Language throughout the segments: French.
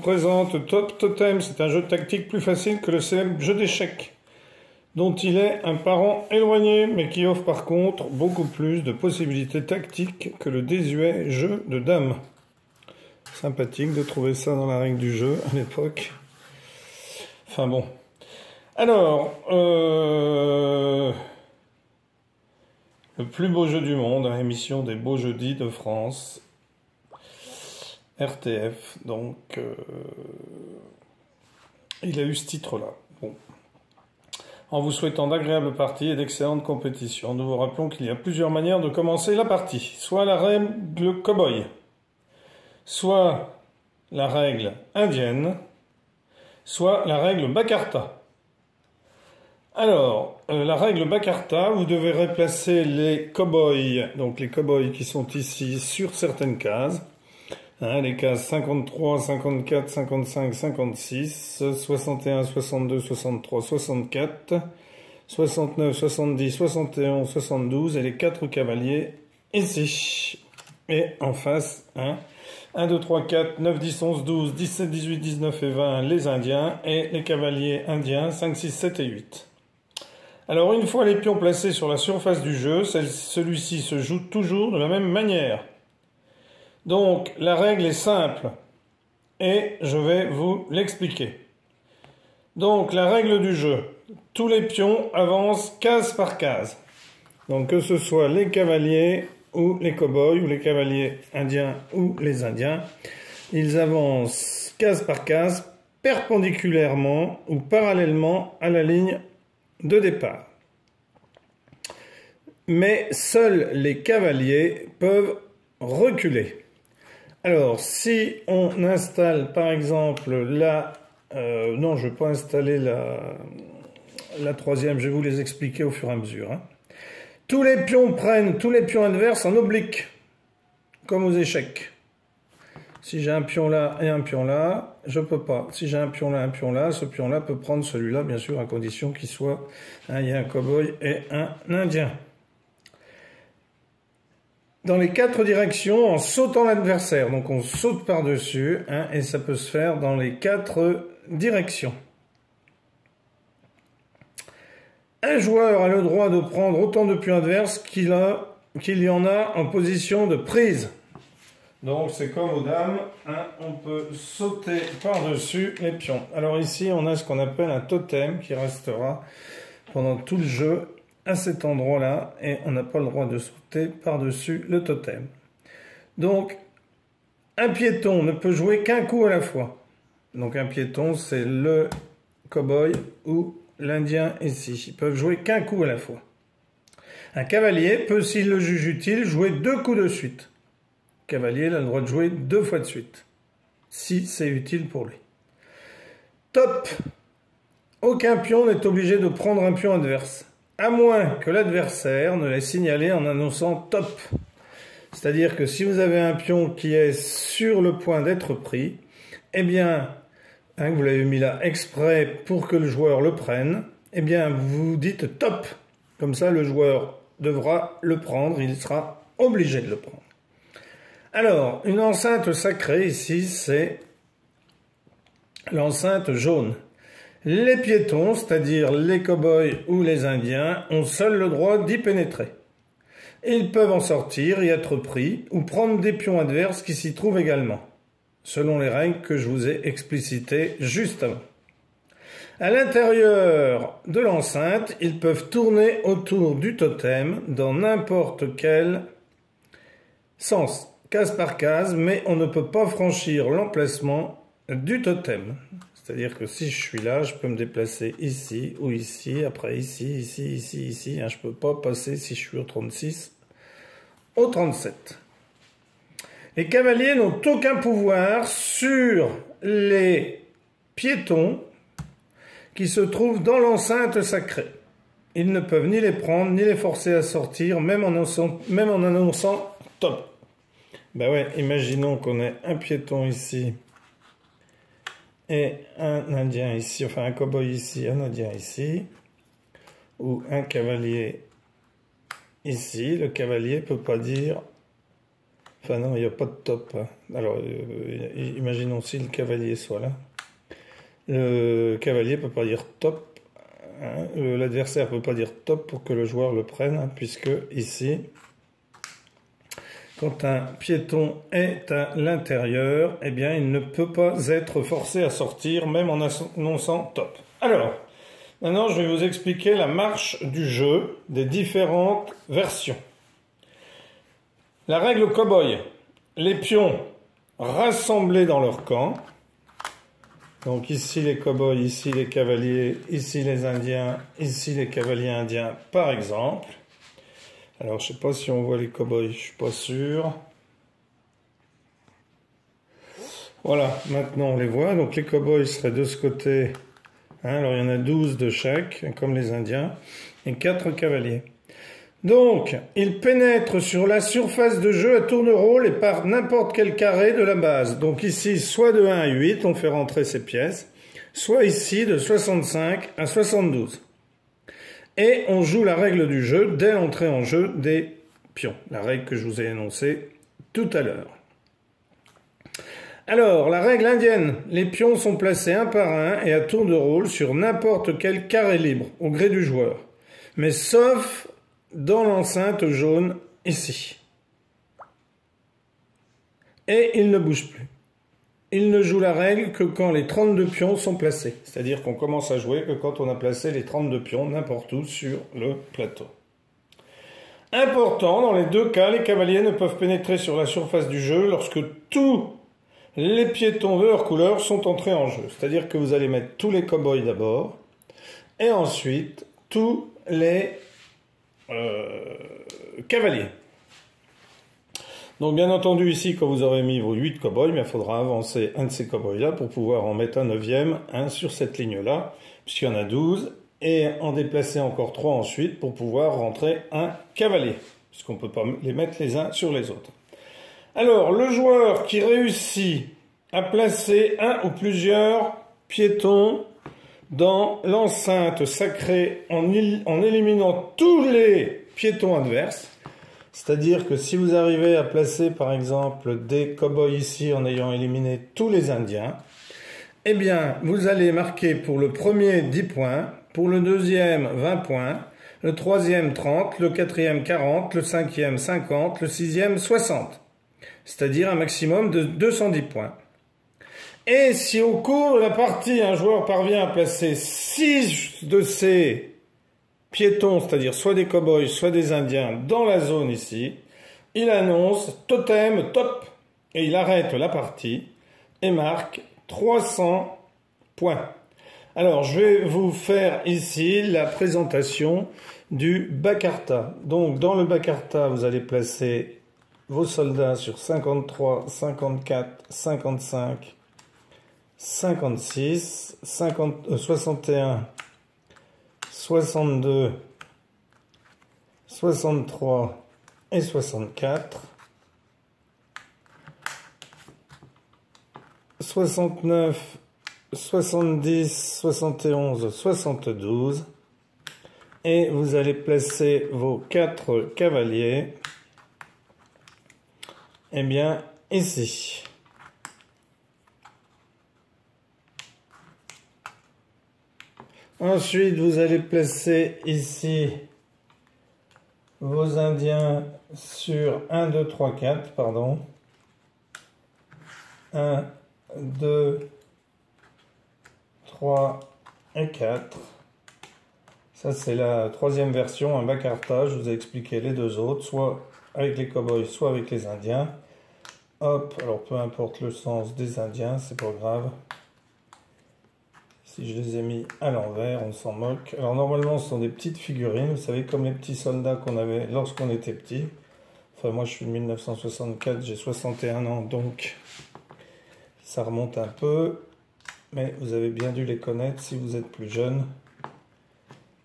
présente Top Totem. C'est un jeu tactique plus facile que le célèbre jeu d'échecs, dont il est un parent éloigné, mais qui offre par contre beaucoup plus de possibilités tactiques que le désuet jeu de dames. Sympathique de trouver ça dans la règle du jeu à l'époque. Enfin bon. Alors, le plus beau jeu du monde, émission des beaux jeudis de France, RTF, donc il a eu ce titre-là. Bon. En vous souhaitant d'agréables parties et d'excellentes compétitions, nous vous rappelons qu'il y a plusieurs manières de commencer la partie. Soit la règle cow-boy, soit la règle indienne, soit la règle Bacarta. Alors, la règle Bacarta, vous devez replacer les cow-boys, donc les cow-boys qui sont ici sur certaines cases. Les cases 53, 54, 55, 56, 61, 62, 63, 64, 69, 70, 71, 72 et les 4 cavaliers ici. Et en face, 1, 2, 3, 4, 9, 10, 11, 12, 17, 18, 19 et 20 les Indiens et les cavaliers indiens 5, 6, 7 et 8. Alors une fois les pions placés sur la surface du jeu, celui-ci se joue toujours de la même manière. Donc, la règle est simple et je vais vous l'expliquer. Donc, la règle du jeu, tous les pions avancent case par case. Donc, que ce soit les cavaliers ou les cow-boys ou les cavaliers indiens ou les indiens, ils avancent case par case, perpendiculairement ou parallèlement à la ligne de départ. Mais seuls les cavaliers peuvent reculer. Alors, si on installe par exemple non, je ne vais pas installer la troisième, je vais vous les expliquer au fur et à mesure. Tous les pions prennent tous les pions adverses en oblique, comme aux échecs. Si j'ai un pion là et un pion là, je ne peux pas. Si j'ai un pion là, ce pion-là peut prendre celui-là, bien sûr, à condition qu'il soit, il y a un cow-boy et un indien. Dans les 4 directions en sautant l'adversaire. Donc on saute par-dessus et ça peut se faire dans les 4 directions. Un joueur a le droit de prendre autant de pions adverses qu'il y en a en position de prise. Donc c'est comme aux dames, on peut sauter par-dessus les pions. Alors ici on a ce qu'on appelle un totem qui restera pendant tout le jeu à cet endroit-là, et on n'a pas le droit de sauter par-dessus le totem. Donc, un piéton ne peut jouer qu'un coup à la fois. Donc un piéton, c'est le cow-boy ou l'indien ici. Ils peuvent jouer qu'un coup à la fois. Un cavalier peut, s'il le juge utile, jouer 2 coups de suite. Le cavalier a le droit de jouer 2 fois de suite, si c'est utile pour lui. Top! Aucun pion n'est obligé de prendre un pion adverse, à moins que l'adversaire ne l'ait signalé en annonçant top. C'est-à-dire que si vous avez un pion qui est sur le point d'être pris, eh bien, vous l'avez mis là exprès pour que le joueur le prenne, eh bien, vous dites top. Comme ça, le joueur devra le prendre, il sera obligé de le prendre. Alors, une enceinte sacrée ici, c'est l'enceinte jaune. Les piétons, c'est-à-dire les cow-boys ou les indiens, ont seuls le droit d'y pénétrer. Ils peuvent en sortir et être pris ou prendre des pions adverses qui s'y trouvent également, selon les règles que je vous ai explicitées juste avant. À l'intérieur de l'enceinte, ils peuvent tourner autour du totem dans n'importe quel sens, case par case, mais on ne peut pas franchir l'emplacement du totem. C'est-à-dire que si je suis là, je peux me déplacer ici ou ici, après ici, ici, ici, ici. Je ne peux pas passer, si je suis au 36, au 37. Les cavaliers n'ont aucun pouvoir sur les piétons qui se trouvent dans l'enceinte sacrée. Ils ne peuvent ni les prendre, ni les forcer à sortir, même en annonçant top. Ben ouais, imaginons qu'on ait un piéton ici et un indien ici, enfin un cow-boy ici, un indien ici, ou un cavalier ici. Le cavalier ne peut pas dire Enfin non, il n'y a pas de top. Hein. Alors, imaginons si le cavalier soit là. Le cavalier ne peut pas dire top. Hein. L'adversaire ne peut pas dire top pour que le joueur le prenne, hein, puisque ici, quand un piéton est à l'intérieur, eh bien, il ne peut pas être forcé à sortir, même en annonçant top. Alors, maintenant, je vais vous expliquer la marche du jeu des différentes versions. La règle cow-boy, les pions rassemblés dans leur camp. Donc ici les cow-boys, ici les cavaliers, ici les indiens, ici les cavaliers indiens par exemple. Alors je ne sais pas si on voit les cow-boys, je ne suis pas sûr. Voilà, maintenant on les voit. Donc les cow-boys seraient de ce côté. Hein, alors il y en a 12 de chaque, comme les indiens, et 4 cavaliers. Donc, il pénètre sur la surface de jeu à tourne-rôle et par n'importe quel carré de la base. Donc ici, soit de 1 à 8, on fait rentrer ces pièces, soit ici de 65 à 72. Et on joue la règle du jeu dès l'entrée en jeu des pions, la règle que je vous ai énoncée tout à l'heure. Alors, la règle indienne, les pions sont placés un par un et à tour de rôle sur n'importe quel carré libre, au gré du joueur. Mais sauf dans l'enceinte jaune, ici. Et il ne bouge plus. Il ne joue la règle que quand les 32 pions sont placés. C'est-à-dire qu'on commence à jouer que quand on a placé les 32 pions n'importe où sur le plateau. Important, dans les deux cas, les cavaliers ne peuvent pénétrer sur la surface du jeu lorsque tous les piétons de leur couleur sont entrés en jeu. C'est-à-dire que vous allez mettre tous les cow-boys d'abord, et ensuite tous les cavaliers. Donc bien entendu ici quand vous aurez mis vos 8 cow-boys, il faudra avancer un de ces cow-boys là pour pouvoir en mettre un 9e, sur cette ligne là, puisqu'il y en a 12, et en déplacer encore 3 ensuite pour pouvoir rentrer un cavalier, puisqu'on ne peut pas les mettre les uns sur les autres. Alors le joueur qui réussit à placer un ou plusieurs piétons dans l'enceinte sacrée en éliminant tous les piétons adverses. C'est-à-dire que si vous arrivez à placer par exemple des cow-boys ici en ayant éliminé tous les indiens, eh bien vous allez marquer pour le premier 10 points, pour le deuxième 20 points, le troisième 30, le quatrième 40, le cinquième 50, le sixième 60. C'est-à-dire un maximum de 210 points. Et si au cours de la partie, un joueur parvient à placer 6 de ces piétons, c'est-à-dire soit des cow-boys, soit des indiens, dans la zone ici, il annonce totem top et il arrête la partie et marque 300 points. Alors, je vais vous faire ici la présentation du Bacarta. Donc, dans le Bacarta, vous allez placer vos soldats sur 53, 54, 55, 56, 61, 62, 63 et 64, 69, 70, 71, 72, et vous allez placer vos 4 cavaliers, eh bien, ici. Ensuite, vous allez placer ici vos indiens sur 1, 2, 3, 4, pardon. 1, 2, 3 et 4. Ça, c'est la troisième version, un Bacarta. Je vous ai expliqué les deux autres, soit avec les cow-boys, soit avec les indiens. Hop, alors peu importe le sens des indiens, c'est pas grave. Si je les ai mis à l'envers, on s'en moque. Alors normalement, ce sont des petites figurines, vous savez, comme les petits soldats qu'on avait lorsqu'on était petit. Enfin, moi, je suis de 1964, j'ai 61 ans, donc ça remonte un peu. Mais vous avez bien dû les connaître si vous êtes plus jeune.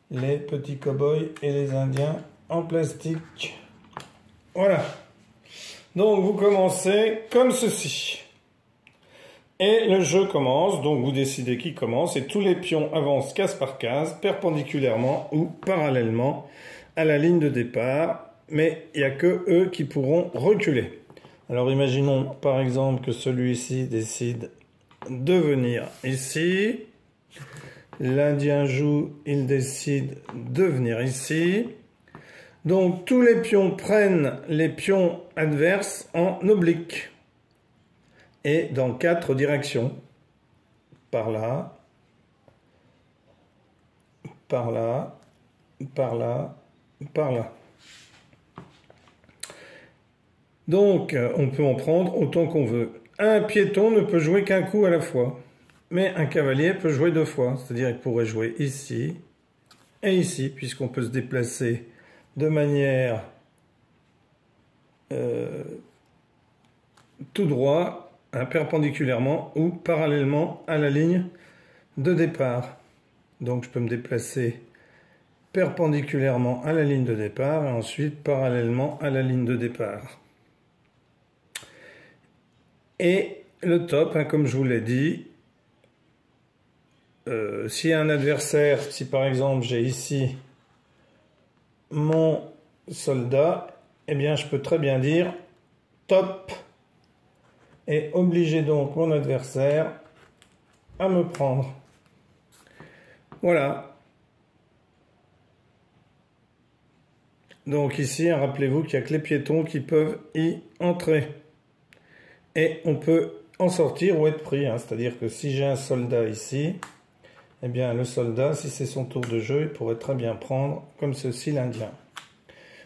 Les petits cow-boys et les indiens en plastique. Voilà. Donc, vous commencez comme ceci. Et le jeu commence, donc vous décidez qui commence, et tous les pions avancent case par case, perpendiculairement ou parallèlement à la ligne de départ, mais il n'y a que eux qui pourront reculer. Alors imaginons par exemple que celui-ci décide de venir ici. L'Indien joue, il décide de venir ici. Donc tous les pions prennent les pions adverses en oblique. Et dans 4 directions. Par là, par là, par là, par là. Donc on peut en prendre autant qu'on veut. Un piéton ne peut jouer qu'un coup à la fois. Mais un cavalier peut jouer 2 fois. C'est-à-dire qu'il pourrait jouer ici et ici, puisqu'on peut se déplacer de manière tout droit, perpendiculairement ou parallèlement à la ligne de départ. Donc je peux me déplacer perpendiculairement à la ligne de départ et ensuite parallèlement à la ligne de départ. Et le top, comme je vous l'ai dit, s'il y a un adversaire, si par exemple j'ai ici mon soldat, eh bien je peux très bien dire top et obliger donc mon adversaire à me prendre. Voilà. Donc ici, rappelez-vous qu'il n'y a que les piétons qui peuvent y entrer. Et on peut en sortir ou être pris. C'est-à-dire que si j'ai un soldat ici, eh bien le soldat, si c'est son tour de jeu, il pourrait très bien prendre comme ceci l'Indien.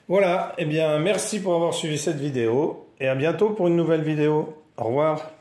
Voilà, eh bien merci pour avoir suivi cette vidéo et à bientôt pour une nouvelle vidéo. Au revoir.